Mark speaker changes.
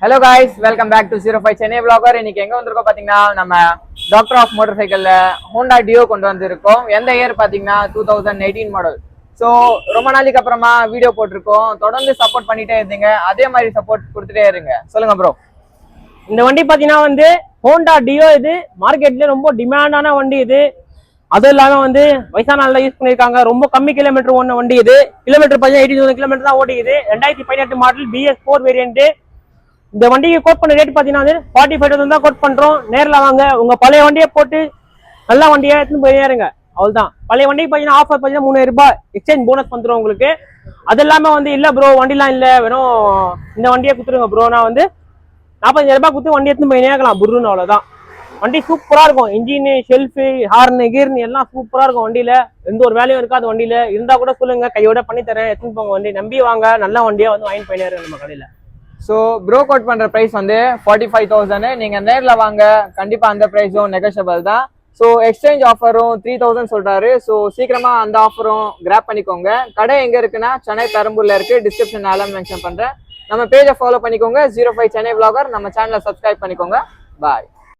Speaker 1: Hello guys, welcome back to 05 Chennai vlogger. இன்னைக்கு எங்க வந்திருக்கோம் பாத்தீங்கன்னா நம்ம டாக்டர் ஆஃப் மோட்டார் சைக்கிள்ல Honda Dio கொண்டு வந்திருக்கோம். எந்த இயர் பாத்தீங்கன்னா 2018 மாடல். ஸோ ரொம்ப நாளைக்கு அப்புறமா வீடியோ போட்டிருக்கோம். தொடர்ந்து சப்போர்ட் பண்ணிட்டே இருந்தீங்க, அதே மாதிரி சப்போர்ட் கொடுத்துட்டே இருங்க. சொல்லுங்க ப்ரோ.
Speaker 2: இந்த வண்டி பாத்தீங்கன்னா வந்து Honda Dio இது மார்க்கெட்ல ரொம்ப டிமாண்டான வண்டி இது. அதுவும் இல்லாம வந்து வயசான ஆள்ல யூஸ் பண்ணிருக்காங்க. ரொம்ப கம்மி கிலோமீட்டர் ஓடின வண்டி இது. கிலோமீட்டர் பார்த்தீங்கன்னா 18,000 கிலோமீட்டர் தான் ஓடிக்குது. 2018 மாடல் BS4 வேரியன்ட். இந்த வண்டிக்கு கோட் பண்ண ரேட் பாத்தீங்கன்னா வந்து 45,000 தான் கோட் பண்றோம். நேரில் வாங்க, உங்க பழைய வண்டியை போட்டு நல்ல வண்டியை எடுத்துன்னு போயிருங்க. அவ்வளவுதான். பழைய வண்டிக்கு பாத்தீங்கன்னா ஆஃபர் பாத்தீங்கன்னா 3000 ரூபாய் எக்ஸ்சேஞ்ச் போனஸ் வந்துடும் உங்களுக்கு. அது இல்லாம வந்து இல்ல ப்ரோ வண்டிலாம் இல்ல, வெறும் இந்த வண்டியை குத்துருங்க ப்ரோ, நான் வந்து 45,000 ரூபாய் குத்து வண்டி எடுத்துன்னு போய் நேரலாம் புருன்னு. அவ்வளவுதான். வண்டி சூப்பரா இருக்கும். இன்ஜின், ஷெல்ஃபு, ஹார்னு, கீர்னு எல்லாம் சூப்பரா இருக்கும் வண்டியில. எந்த ஒரு வேலையும் இருக்காது வண்டியில. இருந்தா கூட சொல்லுங்க, கையோட பண்ணி தரேன், எடுத்துன்னு போங்க. வண்டி நம்பி வாங்க, நல்ல வண்டியா வந்து வாங்கி போயினேரு நம்ம கடையில.
Speaker 1: ஸோ ப்ரோ கோட் பண்ற பிரைஸ் வந்து 45,000. நீங்க நேரில் வாங்க, கண்டிப்பா அந்த பிரைஸும் நெகோஷியபிள் தான். ஸோ எக்ஸ்சேஞ்ச் ஆஃபரும் 3,000 சொல்றாரு. ஸோ சீக்கிரமா அந்த ஆஃபரும் கிராப் பண்ணிக்கோங்க. கடை எங்க இருக்குன்னா சென்னை பெரம்பூர்ல இருக்கு. டிஸ்கிரிப்ஷன் மென்ஷன் பண்றேன். நம்ம பேஜை ஃபாலோ பண்ணிக்கோங்க, 05 சென்னை vlogger. நம்ம சேனலை சப்ஸ்கிரைப் பண்ணிக்கோங்க. பாய்.